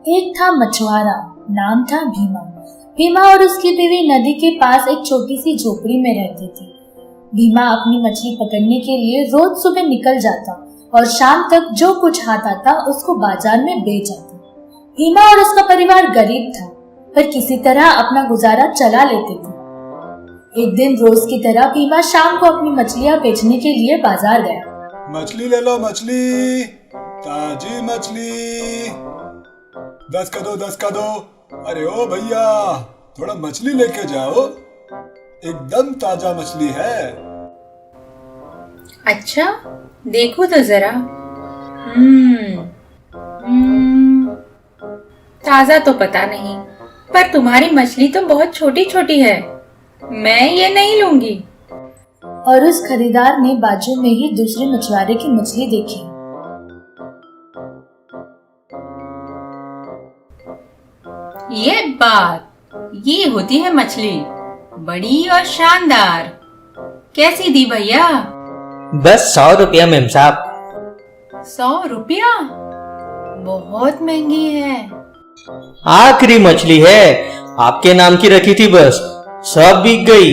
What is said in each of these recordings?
एक था मछुआरा, नाम था भीमा। भीमा और उसकी बीवी नदी के पास एक छोटी सी झोपड़ी में रहते थे। भीमा अपनी मछली पकड़ने के लिए रोज सुबह निकल जाता और शाम तक जो कुछ हाथ आता उसको बाजार में बेच आता। भीमा और उसका परिवार गरीब था, पर किसी तरह अपना गुजारा चला लेते थे। एक दिन रोज की तरह भीमा शाम को अपनी मछलियां बेचने के लिए बाजार गया। मछली ले लो, मछली, ताजी मछली, 10 का दो। अरे ओ भैया, थोड़ा मछली लेके जाओ, एकदम ताजा मछली है। अच्छा, देखो तो जरा। ताजा तो पता नहीं, पर तुम्हारी मछली तो बहुत छोटी छोटी है, मैं ये नहीं लूंगी। और उस खरीदार ने बाजू में ही दूसरे मछुआरे की मछली देखी। ये बात, ये होती है मछली, बड़ी और शानदार। कैसी दी भैया? बस 100 रुपया मेम साहब। 100 रुपया? बहुत महंगी है। आखिरी मछली है, आपके नाम की रखी थी, बस सब बिक गई।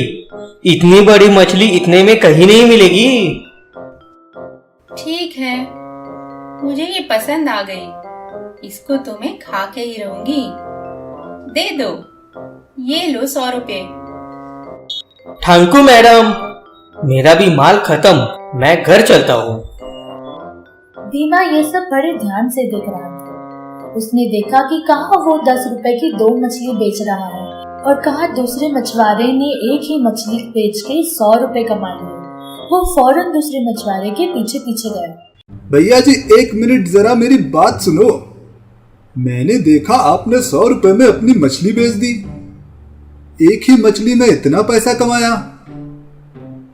इतनी बड़ी मछली इतने में कहीं नहीं मिलेगी। ठीक है, मुझे ये पसंद आ गई, इसको तो मैं खा के ही रहूंगी। दे दो, ये लो 100 रुपए। थैंक यू मैडम, मेरा भी माल खत्म, मैं घर चलता हूँ। भीमा ये सब बड़े ध्यान से देख रहा था। उसने देखा कि कहाँ वो 10 रुपए की 2 मछली बेच रहा है और कहाँ दूसरे मछुआरे ने एक ही मछली बेच के 100 रुपए कमा लिए। वो फौरन दूसरे मछुआरे के पीछे पीछे गया। भैया जी, 1 मिनट जरा मेरी बात सुनो। मैंने देखा आपने 100 रुपए में अपनी मछली बेच दी। एक ही मछली में इतना पैसा कमाया,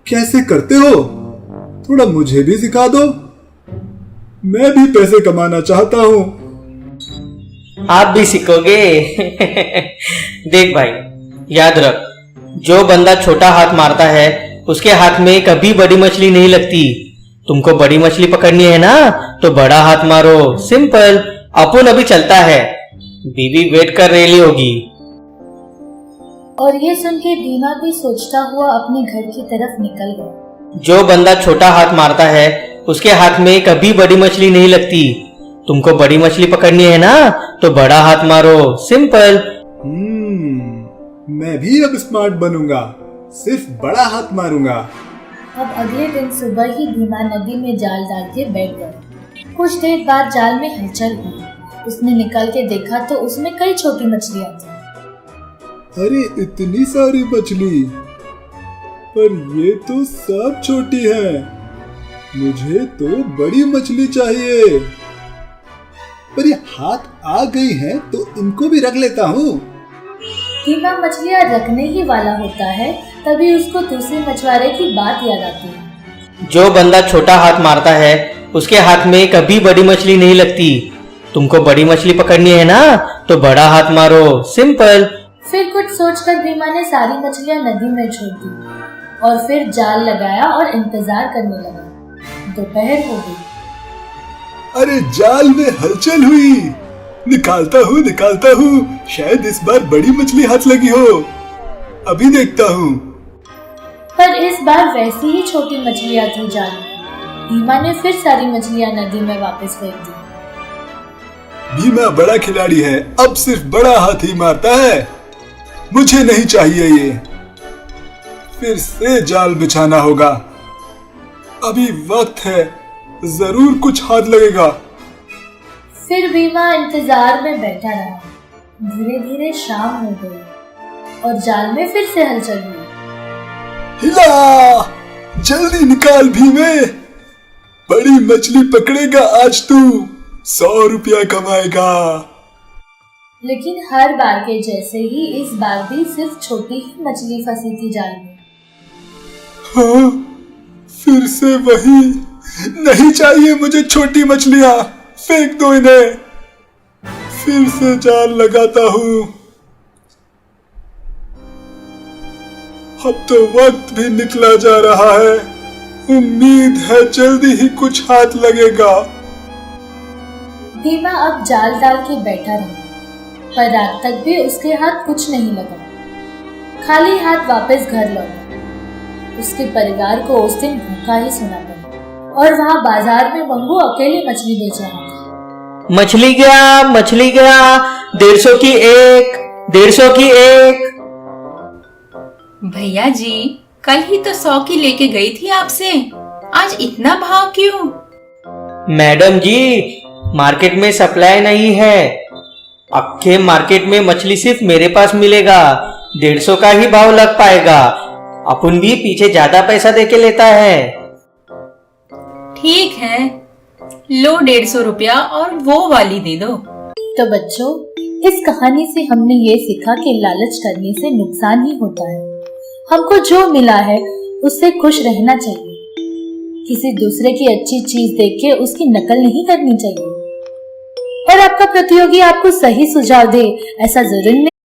कैसे करते हो? थोड़ा मुझे भी सिखा दो, मैं भी पैसे कमाना चाहता हूँ। आप भी सीखोगे? देख भाई, याद रख, जो बंदा छोटा हाथ मारता है उसके हाथ में कभी बड़ी मछली नहीं लगती। तुमको बड़ी मछली पकड़नी है ना, तो बड़ा हाथ मारो, सिंपल। अपन अभी चलता है, बीवी वेट कर रही होगी। और ये सुन के भीमा भी सोचता हुआ अपने घर की तरफ निकल गया। जो बंदा छोटा हाथ मारता है उसके हाथ में कभी बड़ी मछली नहीं लगती। तुमको बड़ी मछली पकड़नी है ना, तो बड़ा हाथ मारो, सिंपल। मैं भी अब स्मार्ट बनूंगा, सिर्फ बड़ा हाथ मारूंगा। अब अगले दिन सुबह ही भीमा नदी में जाल डाल के बैठ गया। कुछ देर बाद जाल में हलचल हुई। उसने निकल के देखा तो उसमें कई छोटी मछलियां थी। अरे इतनी सारी मछली, पर ये तो सब छोटी है। मुझे तो बड़ी मछली चाहिए। पर ये हाथ आ गई हैं, तो इनको भी रख लेता हूँ। भीमा मछलियां रखने ही वाला होता है, तभी उसको दूसरे मछुआरे की बात याद आती है। जो बंदा छोटा हाथ मारता है उसके हाथ में कभी बड़ी मछली नहीं लगती। तुमको बड़ी मछली पकड़नी है ना, तो बड़ा हाथ मारो, सिंपल। फिर कुछ सोचकर भीमा ने सारी मछलियां नदी में छोड़ दी और फिर जाल लगाया और इंतजार करने लगा। दोपहर हो गई। अरे जाल में हलचल हुई। निकालता हूँ, शायद इस बार बड़ी मछली हाथ लगी हो। अभी देखता हूँ। पर इस बार वैसी ही छोटी मछलियां थी जाल में। भीमा ने फिर सारी मछलियां नदी में वापस फेंक दी। भीमा बड़ा खिलाड़ी है, अब सिर्फ बड़ा हाथ ही मारता है। मुझे नहीं चाहिए ये। फिर से जाल बिछाना होगा। अभी वक्त है, जरूर कुछ हाथ लगेगा। फिर भीमा इंतजार में बैठा रहा। धीरे धीरे शाम हो गई और जाल में फिर से हलचल हुई। हिला, जल्दी निकाल भीमे, बड़ी मछली पकड़ेगा आज तू, 100 रुपया कमाएगा। लेकिन हर बार के जैसे ही इस बार भी सिर्फ छोटी ही मछली फंसी थी जाल में। हाँ, फिर से वही। नहीं चाहिए मुझे छोटी मछलियां, फेंक दो इन्हें। फिर से जाल लगाता हूँ। अब तो वक्त भी निकला जा रहा है। उम्मीद है जल्दी ही कुछ हाथ लगेगा। भीमा अब जाल डाल के बैठा रहा। पर रात तक भी उसके हाथ कुछ नहीं लगा। खाली हाथ वापस घर लौटा। उसके परिवार को उस दिन भूखा ही सोना पड़ा और वहाँ बाजार में मंगू अकेले मछली बेच रहा था। मछली गया 150 की एक, 150 की एक। भैया जी, कल ही तो 100 की लेके गई थी आपसे, आज इतना भाव क्यों? मैडम जी, मार्केट में सप्लाई नहीं है। अक्खे मार्केट में मछली सिर्फ मेरे पास मिलेगा, 150 का ही भाव लग पाएगा। अपन भी पीछे ज्यादा पैसा देके लेता है। ठीक है, लो 150 रुपया और वो वाली दे दो। तो बच्चों, इस कहानी से हमने ये सीखा कि लालच करने से नुकसान ही होता है। हमको जो मिला है उससे खुश रहना चाहिए। किसी दूसरे की अच्छी चीज देख के उसकी नकल नहीं करनी चाहिए। और आपका प्रतियोगी आपको सही सुझाव दे ऐसा जरूरी नहीं